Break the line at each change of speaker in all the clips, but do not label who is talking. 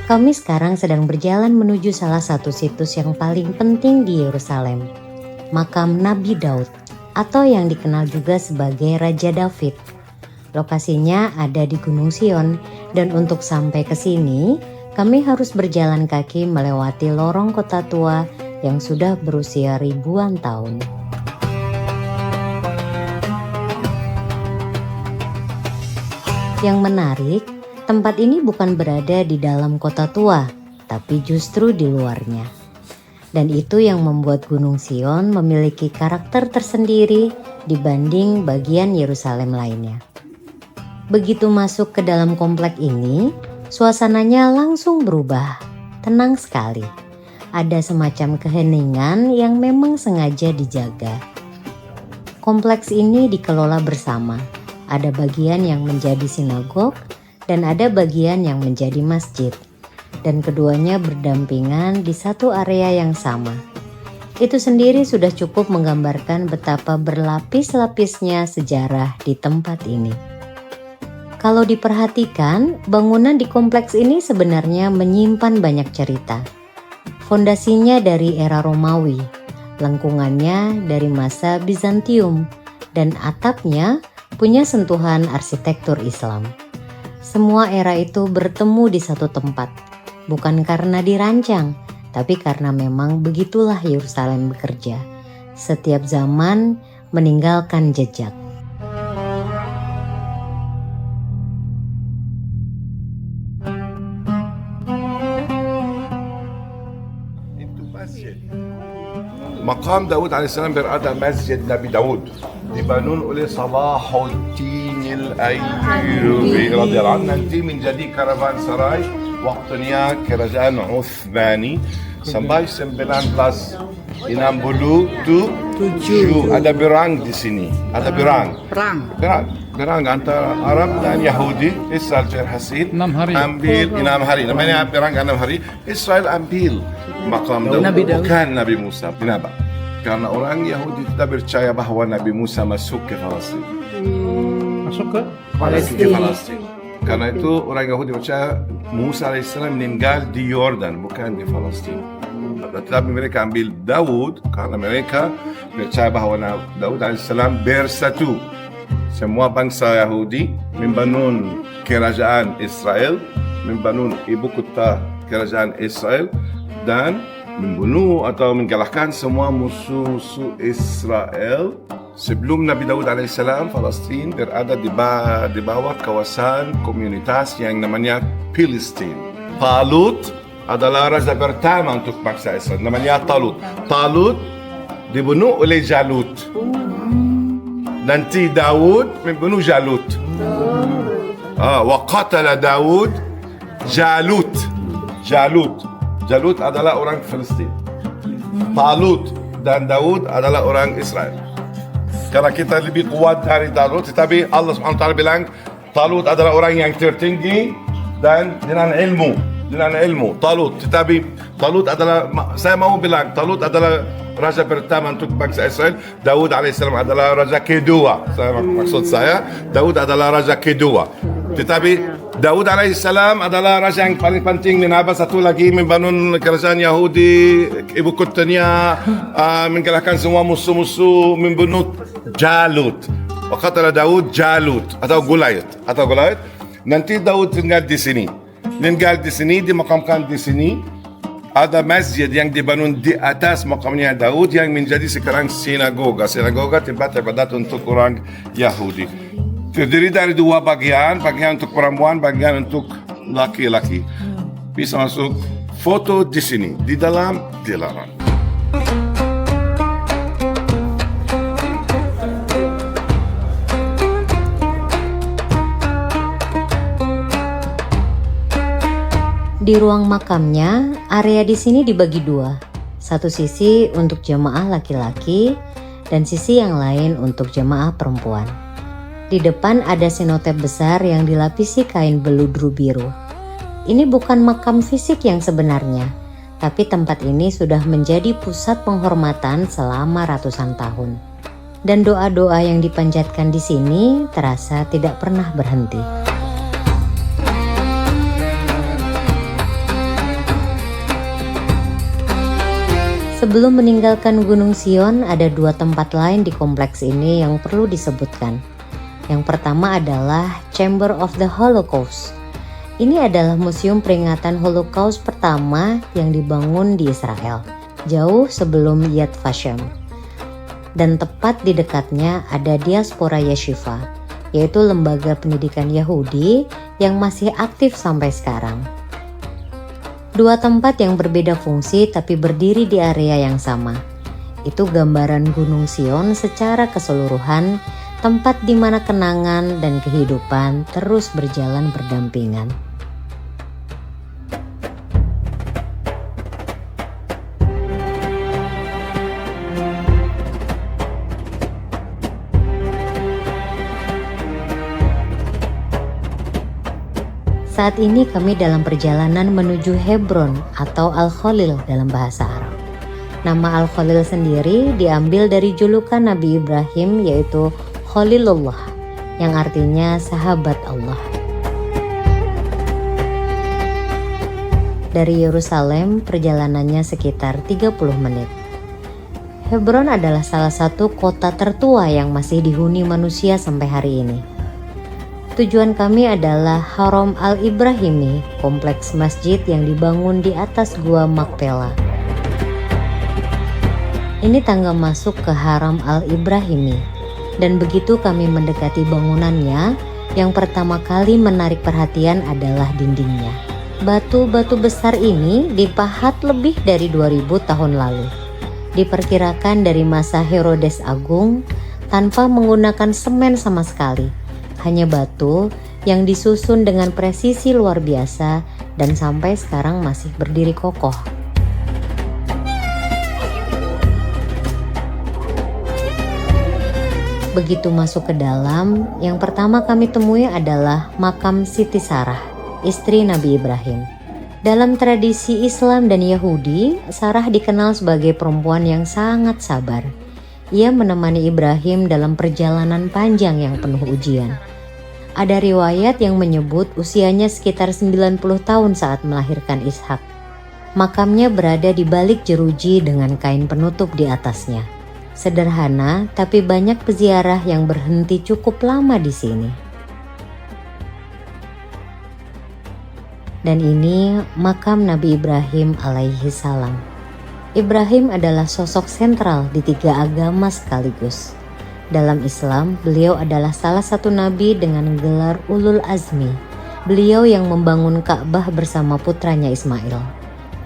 Kami sekarang sedang berjalan menuju salah satu situs yang paling penting di Yerusalem, makam Nabi Daud, atau yang dikenal juga sebagai Raja David. Lokasinya ada di Gunung Sion, dan untuk sampai ke sini, kami harus berjalan kaki melewati lorong kota tua yang sudah berusia ribuan tahun. Yang menarik, tempat ini bukan berada di dalam kota tua, tapi justru di luarnya. Dan itu yang membuat Gunung Sion memiliki karakter tersendiri dibanding bagian Yerusalem lainnya. Begitu masuk ke dalam komplek ini, suasananya langsung berubah, tenang sekali. Ada semacam keheningan yang memang sengaja dijaga. Kompleks ini dikelola bersama. Ada bagian yang menjadi sinagog dan ada bagian yang menjadi masjid. Dan keduanya berdampingan di satu area yang sama. Itu sendiri sudah cukup menggambarkan betapa berlapis-lapisnya sejarah di tempat ini. Kalau diperhatikan, bangunan di kompleks ini sebenarnya menyimpan banyak cerita. Fondasinya dari era Romawi, lengkungannya dari masa Bizantium, dan atapnya punya sentuhan arsitektur Islam. Semua era itu bertemu di satu tempat, bukan karena dirancang, tapi karena memang begitulah Yerusalem bekerja. Setiap zaman meninggalkan jejak.
مقام داود عليه السلام berada Masjid Nabi Daud dibangun oleh Salahuddin al-Ayyubi radhiyallahu anhu, nanti menjadi karavanserai waktunya kerajaan Uthmani sampai 1967. Ada perang di sini, ada perang antara Arab dan Yahudi. Israel terhasil 6 hari, namanya perang 6 hari. Israel ambil makam Daud, bukan Nabi Musa. Kenapa? Karena orang Yahudi tidak percaya bahwa Nabi Musa masuk ke Palestin. Palestin. Karena itu orang Yahudi percaya Musa alaihissalam meninggal di Yordan, bukan di Palestin. Tetapi mereka ambil Daud karena mereka percaya bahwa Daud alaihissalam bersatu. Semua bangsa Yahudi membangun kerajaan Israel, membangun ibu kota kerajaan Israel, dan membunuh atau mengalahkan semua musuh Israel. Sebelum Nabi Daud alaihissalam, Palestin berada di bawah kawasan komunitas yang namanya Palestin. Talut adalah raja pertama untuk bangsa Israel, namanya Talut. Talut dibunuh oleh Jalut. Nanti Daud membunuh Jalut. Waqatala Daud Jalut. Jalut adalah orang Palestin. Talut dan Daud adalah orang Israel. Karena kita lebih kuat dari Talut, tetapi Allah Subhanahu wa taala bilang Talut adalah orang yang tertinggi dan dengan ilmu Talut. Tetapi Talut adalah, saya mau bilang Talut adalah raja pertama untuk bangsa Israel. Daud alaihissalam adalah raja kedua. Maksud saya Daud adalah raja kedua. Tetapi Daud alaihissalam adalah raja yang paling penting. Menambah satu lagi, membangun kerajaan Yahudi, ibu kotanya, mengalahkan semua musuh-musuh, membunuh Jalut. Waqatala Daud Jalut atau Goliath. Nanti Daud tinggal di sini, dimakamkan di sini. Ada masjid yang dibangun di atas makamnya Daud yang menjadi sekarang sinagoga tempat ibadat untuk orang Yahudi. Terdiri dari 2 bagian untuk perempuan, bagian untuk laki-laki. Bisa masuk foto di sini, di dalam dilarang.
Di ruang makamnya, area di sini dibagi 2. Satu sisi untuk jemaah laki-laki dan sisi yang lain untuk jemaah perempuan. Di depan ada sinotep besar yang dilapisi kain beludru biru. Ini bukan makam fisik yang sebenarnya, tapi tempat ini sudah menjadi pusat penghormatan selama ratusan tahun. Dan doa-doa yang dipanjatkan di sini terasa tidak pernah berhenti. Sebelum meninggalkan Gunung Sion, ada 2 tempat lain di kompleks ini yang perlu disebutkan. Yang pertama adalah Chamber of the Holocaust. Ini adalah museum peringatan Holocaust pertama yang dibangun di Israel, jauh sebelum Yad Vashem. Dan tepat di dekatnya ada Diaspora Yeshiva, yaitu lembaga pendidikan Yahudi yang masih aktif sampai sekarang. 2 tempat yang berbeda fungsi tapi berdiri di area yang sama. Itu gambaran Gunung Sion secara keseluruhan, tempat di mana kenangan dan kehidupan terus berjalan berdampingan. Saat ini kami dalam perjalanan menuju Hebron atau Al-Khalil dalam bahasa Arab. Nama Al-Khalil sendiri diambil dari julukan Nabi Ibrahim, yaitu Khalilullah, yang artinya sahabat Allah. Dari Yerusalem perjalanannya sekitar 30 menit. Hebron adalah salah satu kota tertua yang masih dihuni manusia sampai hari ini. Tujuan kami adalah Haram Al-Ibrahimi, kompleks masjid yang dibangun di atas Gua Makpela. Ini tangga masuk ke Haram Al-Ibrahimi, dan begitu kami mendekati bangunannya, yang pertama kali menarik perhatian adalah dindingnya. Batu-batu besar ini dipahat lebih dari 2000 tahun lalu. Diperkirakan dari masa Herodes Agung tanpa menggunakan semen sama sekali. Hanya batu yang disusun dengan presisi luar biasa dan sampai sekarang masih berdiri kokoh. Begitu masuk ke dalam, yang pertama kami temui adalah makam Siti Sarah, istri Nabi Ibrahim. Dalam tradisi Islam dan Yahudi, Sarah dikenal sebagai perempuan yang sangat sabar. Ia menemani Ibrahim dalam perjalanan panjang yang penuh ujian. Ada riwayat yang menyebut usianya sekitar 90 tahun saat melahirkan Ishak. Makamnya berada di balik jeruji dengan kain penutup di atasnya. Sederhana, tapi banyak peziarah yang berhenti cukup lama di sini. Dan ini makam Nabi Ibrahim alaihi salam. Ibrahim adalah sosok sentral di 3 agama sekaligus. Dalam Islam, beliau adalah salah satu nabi dengan gelar Ulul Azmi. Beliau yang membangun Ka'bah bersama putranya Ismail.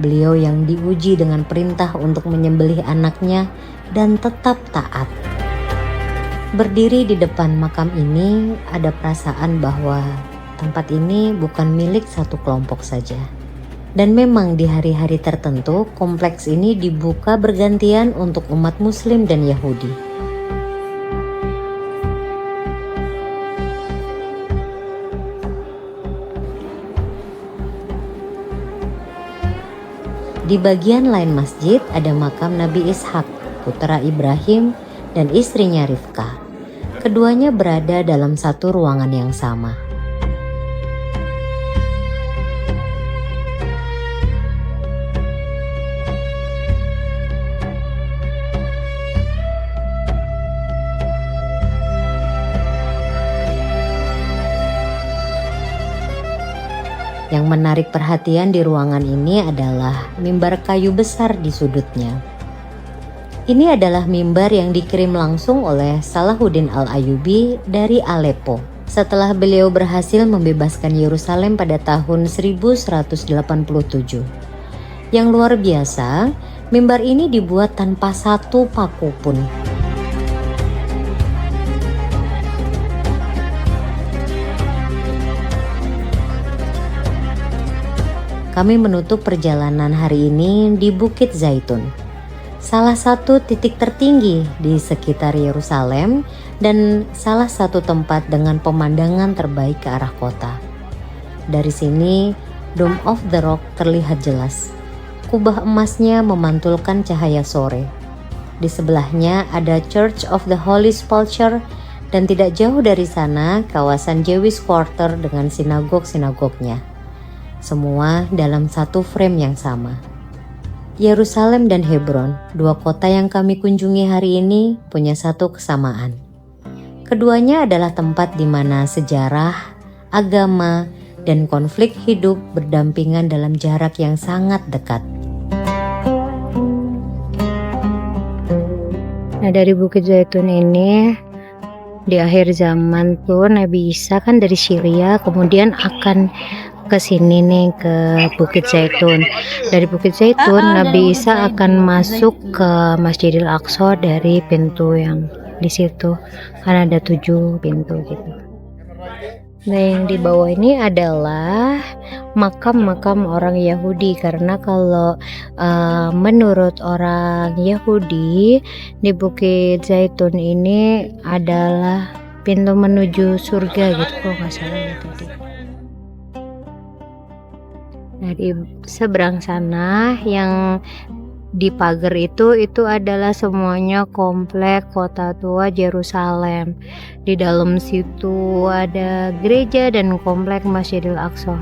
Beliau yang diuji dengan perintah untuk menyembelih anaknya dan tetap taat. Berdiri di depan makam ini, ada perasaan bahwa tempat ini bukan milik satu kelompok saja. Dan memang di hari-hari tertentu, kompleks ini dibuka bergantian untuk umat Muslim dan Yahudi. Di bagian lain masjid ada makam Nabi Ishak, putra Ibrahim, dan istrinya Rifka. Keduanya berada dalam satu ruangan yang sama. Yang menarik perhatian di ruangan ini adalah mimbar kayu besar di sudutnya. Ini adalah mimbar yang dikirim langsung oleh Salahuddin Al-Ayyubi dari Aleppo setelah beliau berhasil membebaskan Yerusalem pada tahun 1187. Yang luar biasa, mimbar ini dibuat tanpa satu paku pun. Kami menutup perjalanan hari ini di Bukit Zaitun, salah satu titik tertinggi di sekitar Yerusalem dan salah satu tempat dengan pemandangan terbaik ke arah kota. Dari sini, Dome of the Rock terlihat jelas. Kubah emasnya memantulkan cahaya sore. Di sebelahnya ada Church of the Holy Sepulchre dan tidak jauh dari sana kawasan Jewish Quarter dengan sinagog-sinagognya. Semua dalam satu frame yang sama. Yerusalem dan Hebron, dua kota yang kami kunjungi hari ini, punya satu kesamaan. Keduanya adalah tempat di mana sejarah, agama, dan konflik hidup berdampingan dalam jarak yang sangat dekat.
Nah, dari Bukit Zaitun ini di akhir zaman tuh Nabi Isa kan dari Syria kemudian akan ke sini nih ke Bukit Zaitun. Dari Bukit Zaitun Nabi Isa akan masuk ke Masjidil Aqsa dari pintu yang di situ. Kan ada 7 pintu gitu. Nah, yang di bawah ini adalah makam-makam orang Yahudi, karena kalau menurut orang Yahudi di Bukit Zaitun ini adalah pintu menuju surga gitu, kalau nggak salah ya tadi. Nah, di seberang sana yang di pagar itu adalah semuanya komplek kota tua Yerusalem. Di dalam situ ada gereja dan komplek Masjidil Aqsa.